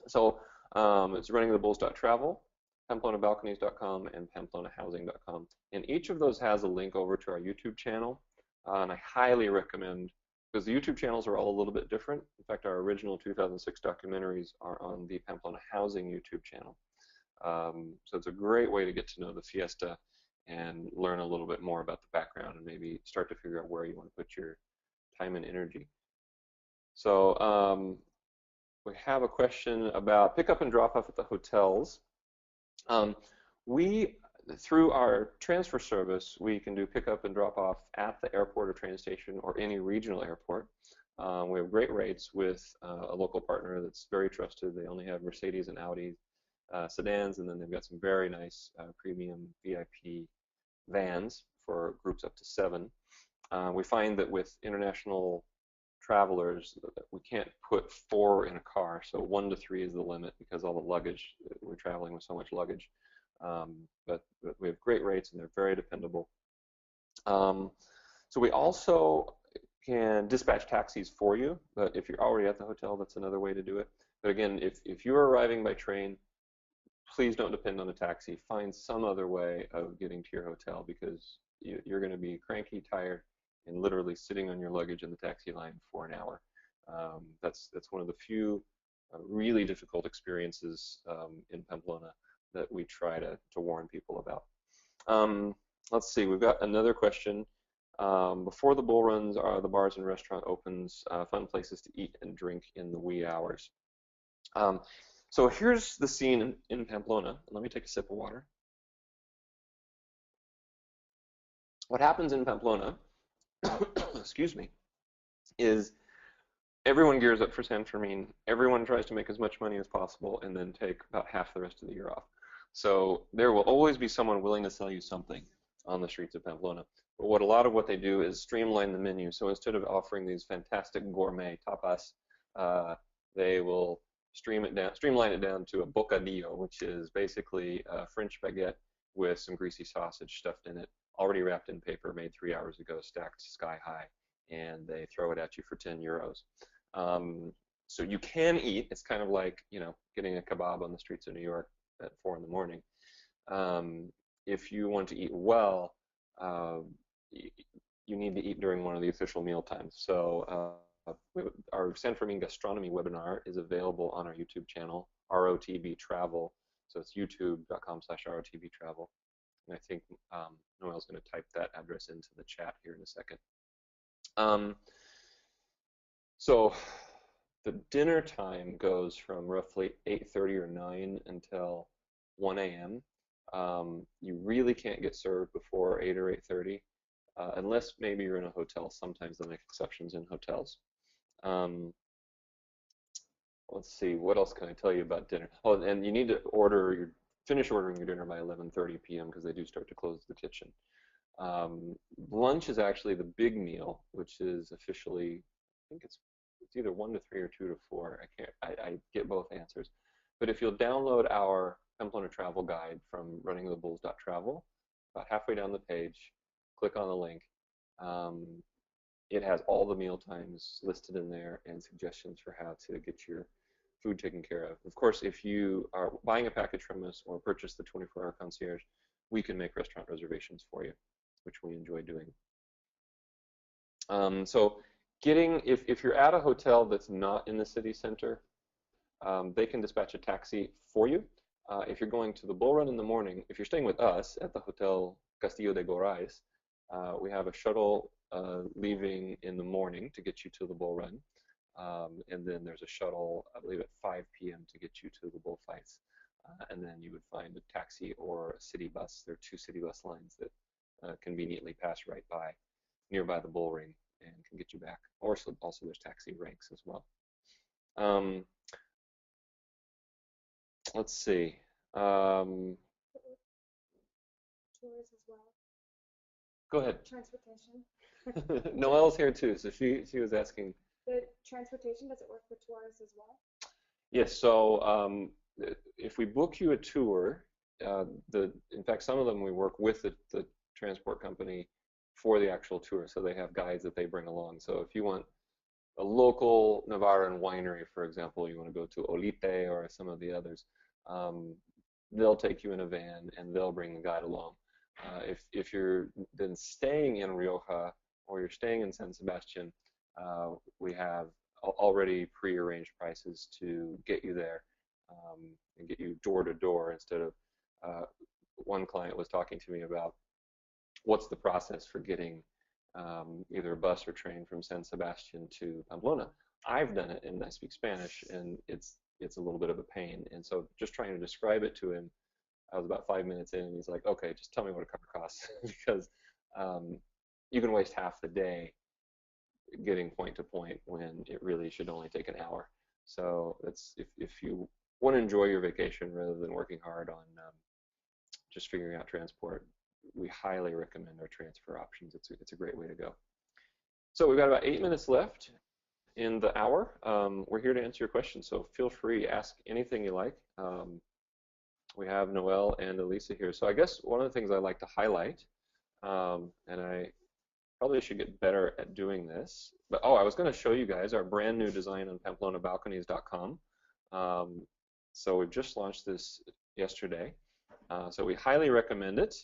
So it's runningofthebulls.travel, PamplonaBalconies.com, and PamplonaHousing.com. And each of those has a link over to our YouTube channel. And I highly recommend, because the YouTube channels are all a little bit different. In fact, our original 2006 documentaries are on the Pamplona Housing YouTube channel. So it's a great way to get to know the Fiesta and learn a little bit more about the background and maybe start to figure out where you want to put your time and energy. So we have a question about pickup and drop off at the hotels. Through our transfer service, we can do pickup and drop off at the airport or train station or any regional airport. We have great rates with a local partner that's very trusted. They only have Mercedes and Audi sedans, and then they've got some very nice premium VIP vans for groups up to 7. We find that with international travelers, we can't put 4 in a car, so 1 to 3 is the limit because all the luggage, we're traveling with so much luggage. But we have great rates and they're very dependable. So we also can dispatch taxis for you, but if you're already at the hotel, that's another way to do it. But again, if you're arriving by train, please don't depend on a taxi. Find some other way of getting to your hotel because you're going to be cranky, tired, and literally sitting on your luggage in the taxi line for an hour. That's one of the few really difficult experiences in Pamplona that we try to warn people about. Let's see, we've got another question. Before the bull runs, are the bars and restaurant opens fun places to eat and drink in the wee hours? So here's the scene in Pamplona. Let me take a sip of water. What happens in Pamplona, excuse me, is everyone gears up for San Fermin. Everyone tries to make as much money as possible and then take about half the rest of the year off. So there will always be someone willing to sell you something on the streets of Pamplona. But a lot of what they do is streamline the menu. So instead of offering these fantastic gourmet tapas, they will streamline it down to a bocadillo, which is basically a French baguette with some greasy sausage stuffed in it, already wrapped in paper, made 3 hours ago, stacked sky high, and they throw it at you for 10 euros. So you can eat. It's kind of like, getting a kebab on the streets of New York at 4 in the morning. If you want to eat well, you need to eat during one of the official meal times. So our San Fermin gastronomy webinar is available on our YouTube channel, ROTB Travel. So it's youtube.com/ROTB Travel. And I think Noel's going to type that address into the chat here in a second. So the dinner time goes from roughly 8:30 or 9 until 1 a.m. You really can't get served before 8 or 8:30, unless maybe you're in a hotel. Sometimes they'll make exceptions in hotels. Let's see, what else can I tell you about dinner? Oh, and you need to finish ordering your dinner by 11:30 p.m. because they do start to close the kitchen. Lunch is actually the big meal, which is officially, I think it's either 1 to 3 or 2 to 4. I get both answers. But if you'll download our Pamplona travel guide from runningofthebulls.travel, about halfway down the page, click on the link. It has all the meal times listed in there and suggestions for how to get your food taken care of. Of course, if you are buying a package from us or purchase the 24-hour concierge, we can make restaurant reservations for you, which we enjoy doing. So if you're at a hotel that's not in the city center, they can dispatch a taxi for you. If you're going to the bull run in the morning, if you're staying with us at the Hotel Castillo de Gorais, we have a shuttle leaving in the morning to get you to the bull run. and then there's a shuttle, I believe, at 5 p.m. to get you to the bullfights. And then you would find a taxi or a city bus. There are 2 city bus lines that conveniently pass right by, nearby the bull ring, and can get you back. Or also there's taxi ranks as well. Let's see. Tours as well. Go ahead. Transportation. Noelle's here too, so she was asking. The transportation, does it work for tours as well? Yes, so if we book you a tour, in fact, some of them we work with the transport company for the actual tour, so they have guides that they bring along. So if you want a local Navarran winery, for example, you want to go to Olite or some of the others, they'll take you in a van and they'll bring the guide along. If you're then staying in Rioja or you're staying in San Sebastian, we have already pre-arranged prices to get you there and get you door to door instead of one client was talking to me about what's the process for getting either a bus or train from San Sebastian to Pamplona. I've done it and I speak Spanish, and it's a little bit of a pain. And so just trying to describe it to him, I was about 5 minutes in, and he's like, okay, just tell me what a car costs, because you can waste half the day getting point to point when it really should only take an hour. So that's if you want to enjoy your vacation rather than working hard on just figuring out transport, we highly recommend our transfer options. It's a great way to go. So we've got about 8 minutes left in the hour. We're here to answer your questions, so feel free, ask anything you like. We have Noelle and Elisa here. So I guess one of the things I like to highlight, and I probably should get better at doing this, but I was going to show you guys our brand new design on PamplonaBalconies.com. So we've just launched this yesterday. So we highly recommend it.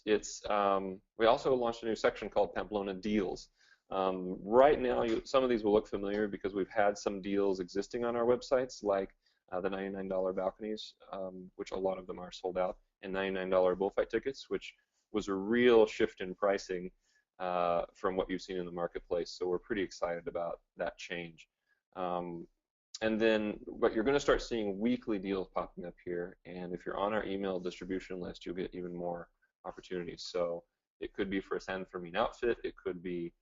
We also launched a new section called Pamplona Deals. Right now, some of these will look familiar because we've had some deals existing on our websites, like the $99 balconies, which a lot of them are sold out, and $99 bullfight tickets, which was a real shift in pricing from what you've seen in the marketplace. So we're pretty excited about that change. But you're going to start seeing weekly deals popping up here, and if you're on our email distribution list, you'll get even more opportunities. So it could be for a San Fermin outfit, it could be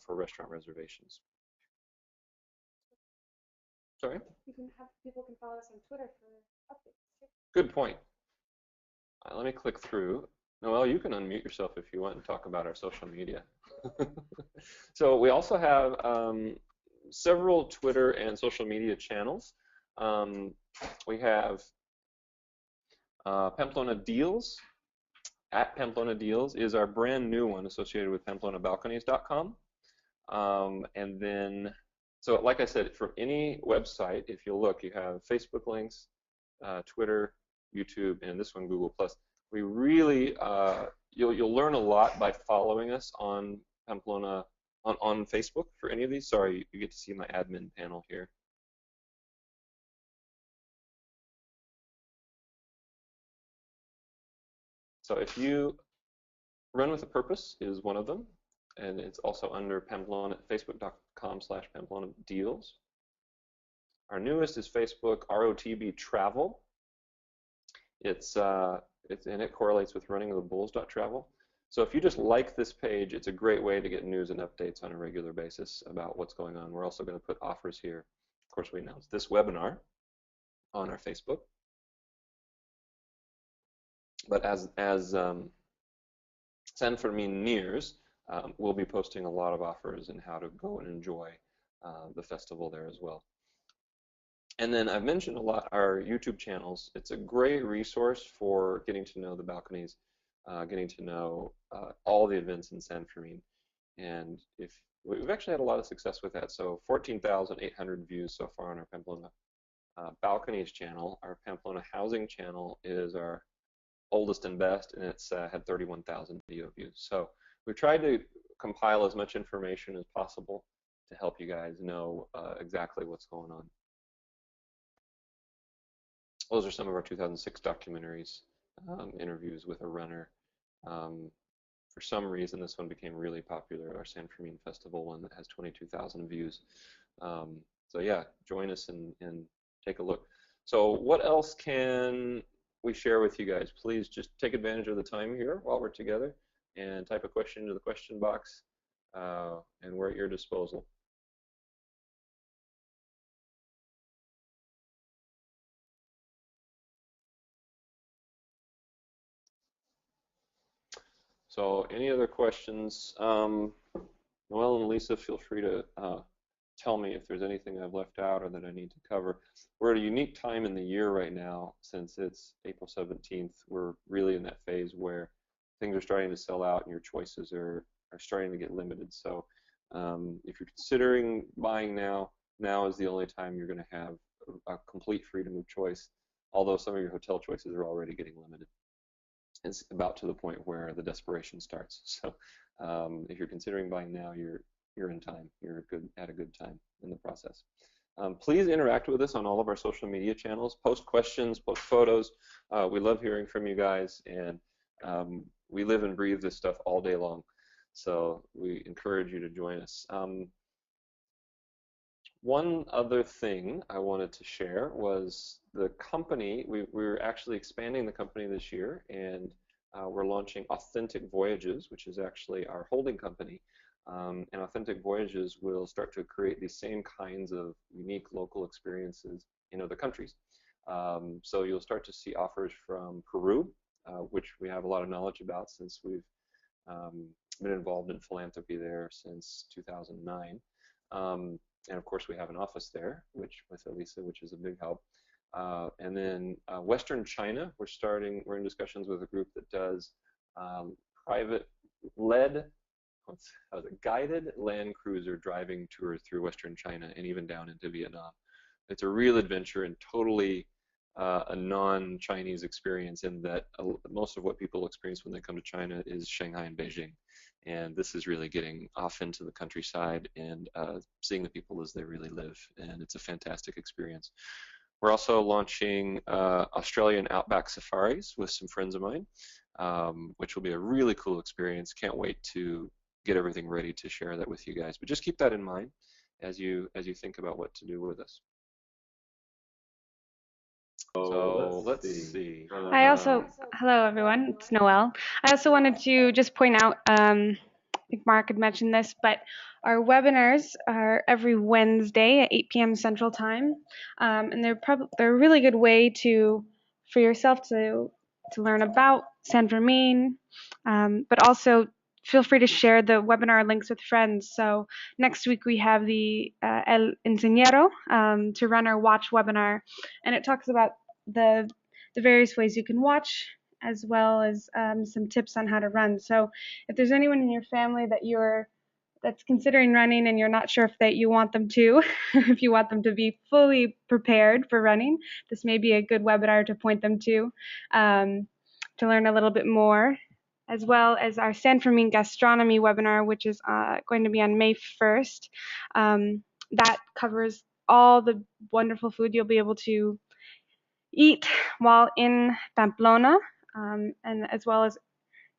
for restaurant reservations. Sorry? People can follow us on Twitter for updates too. Good point. Let me click through. Noelle, you can unmute yourself if you want and talk about our social media. So we also have several Twitter and social media channels. We have Pamplona Deals. At Pamplona Deals is our brand new one associated with PamplonaBalconies.com. And then, so like I said, for any website, if you look, you have Facebook links, Twitter, YouTube, and this one, Google+. We really, you'll learn a lot by following us on Pamplona, on Facebook for any of these. Sorry, you get to see my admin panel here. So if you Run with a Purpose is one of them, and it's also under Pamplona, Facebook.com/Pamplona Deals. Our newest is Facebook ROTB Travel. And it correlates with runningofthebulls.travel. So if you just like this page, it's a great way to get news and updates on a regular basis about what's going on. We're also going to put offers here. Of course, we announced this webinar on our Facebook. But as San Fermin nears, we'll be posting a lot of offers and how to go and enjoy the festival there as well. And then I've mentioned a lot our YouTube channels. It's a great resource for getting to know the balconies, getting to know all the events in San Fermin. And we've actually had a lot of success with that. So 14,800 views so far on our Pamplona Balconies channel. Our Pamplona Housing channel is our oldest and best, and it's had 31,000 video views. So we've tried to compile as much information as possible to help you guys know exactly what's going on. Those are some of our 2006 documentaries, interviews with a runner. For some reason, this one became really popular, our San Fermin Festival one that has 22,000 views. So So yeah, join us and take a look. So what else can we share with you guys? Please just take advantage of the time here while we're together and type a question into the question box, and we're at your disposal. So any other questions? Noel and Lisa, feel free to tell me if there's anything I've left out or that I need to cover. We're at a unique time in the year right now since it's April 17th. We're really in that phase where things are starting to sell out and your choices are starting to get limited. So if you're considering buying now, now is the only time you're going to have a complete freedom of choice, although some of your hotel choices are already getting limited. It's about to the point where the desperation starts. So if you're considering buying now, you're in time. You're at a good time in the process. Please interact with us on all of our social media channels. Post questions, post photos. We love hearing from you guys, and we live and breathe this stuff all day long. So we encourage you to join us. One other thing I wanted to share was the company. We're actually expanding the company this year, and we're launching Authentic Voyages, which is actually our holding company. And Authentic Voyages will start to create these same kinds of unique local experiences in other countries. So you'll start to see offers from Peru, which we have a lot of knowledge about since we've been involved in philanthropy there since 2009. And of course, we have an office there, which with Elisa, which is a big help. And then Western China, we're in discussions with a group that does guided Land Cruiser driving tours through Western China and even down into Vietnam. It's a real adventure and totally a non-Chinese experience in that most of what people experience when they come to China is Shanghai and Beijing. And this is really getting off into the countryside and seeing the people as they really live. And it's a fantastic experience. We're also launching Australian Outback Safaris with some friends of mine, which will be a really cool experience. Can't wait to get everything ready to share that with you guys. But just keep that in mind as you think about what to do with us. So let's see. Hello everyone, it's Noelle. I also wanted to just point out, I think Mark had mentioned this, but our webinars are every Wednesday at 8 p.m. Central Time, and they're a really good way for yourself to learn about San Fermin, but also feel free to share the webinar links with friends. So next week we have the El Ingeniero to run our watch webinar, and it talks about the various ways you can watch, as well as some tips on how to run. So if there's anyone in your family that's considering running and you're not sure if you want them to, if you want them to be fully prepared for running, this may be a good webinar to point them to learn a little bit more, as well as our San Fermin Gastronomy webinar, which is going to be on May 1st. That covers all the wonderful food you'll be able to eat while in Pamplona, and as well as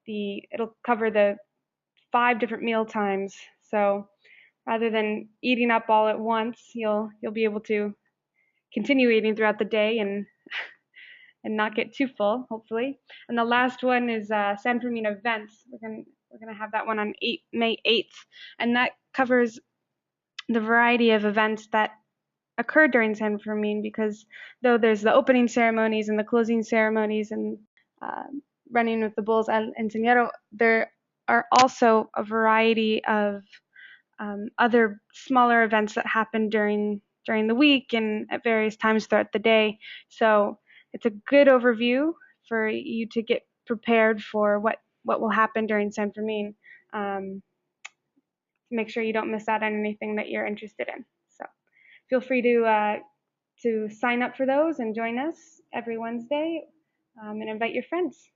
it'll cover the 5 different meal times. So rather than eating up all at once, you'll be able to continue eating throughout the day and not get too full, hopefully. And the last one is San Fermin events. We're gonna have that one on May 8th, and that covers the variety of events that occurred during San Fermin, because though there's the opening ceremonies and the closing ceremonies and running with the bulls El Ingeniero, there are also a variety of other smaller events that happen during the week and at various times throughout the day. So it's a good overview for you to get prepared for what will happen during San Fermin, to make sure you don't miss out on anything that you're interested in. So feel free to sign up for those and join us every Wednesday, and invite your friends.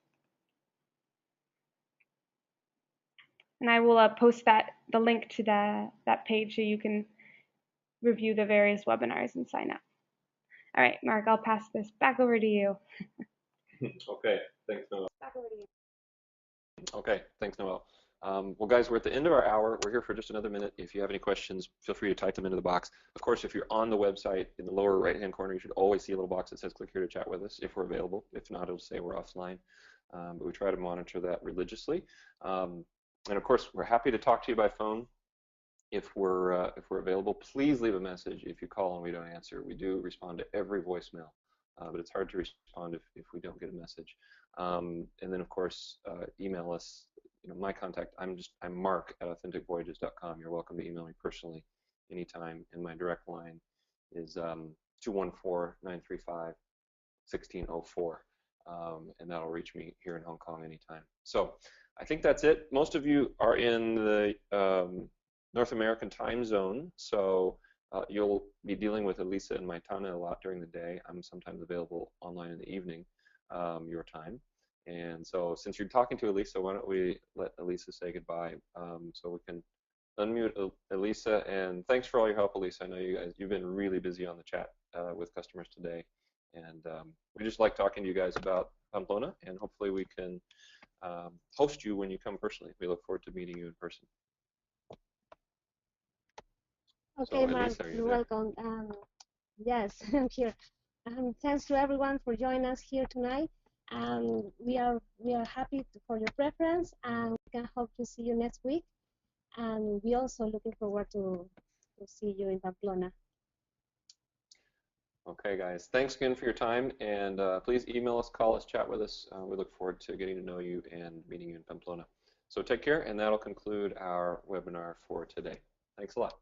And I will post the link to that page so you can review the various webinars and sign up. All right, Mark, I'll pass this back over to you. Okay, thanks, Noelle. Back over to you. Okay, thanks, Noelle. Well, guys, we're at the end of our hour. We're here for just another minute. If you have any questions, feel free to type them into the box. Of course, if you're on the website, in the lower right-hand corner, you should always see a little box that says click here to chat with us if we're available. If not, it'll say we're offline. But we try to monitor that religiously. And of course, we're happy to talk to you by phone if we're available. Please leave a message if you call and we don't answer. We do respond to every voicemail, but it's hard to respond if we don't get a message. And then, of course, email us. My contact, I'm Mark at AuthenticVoyages.com. You're welcome to email me personally anytime, and my direct line is 214-935-1604, and that'll reach me here in Hong Kong anytime. So I think that's it. Most of you are in the North American time zone, so you'll be dealing with Elisa and Maitana a lot during the day. I'm sometimes available online in the evening, your time. And so since you're talking to Elisa, why don't we let Elisa say goodbye so we can unmute Elisa. And thanks for all your help, Elisa. I know you've been really busy on the chat with customers today. And we just like talking to you guys about Pamplona, and hopefully we can host you when you come personally. We look forward to meeting you in person. Okay, So, Mark, Elisa, you're welcome. Yes, I'm here. Thanks to everyone for joining us here tonight. We are happy for your preference, and we can hope to see you next week. And we also looking forward to see you in Pamplona. Okay, guys. Thanks again for your time, and please email us, call us, chat with us. We look forward to getting to know you and meeting you in Pamplona. So take care, and that'll conclude our webinar for today. Thanks a lot.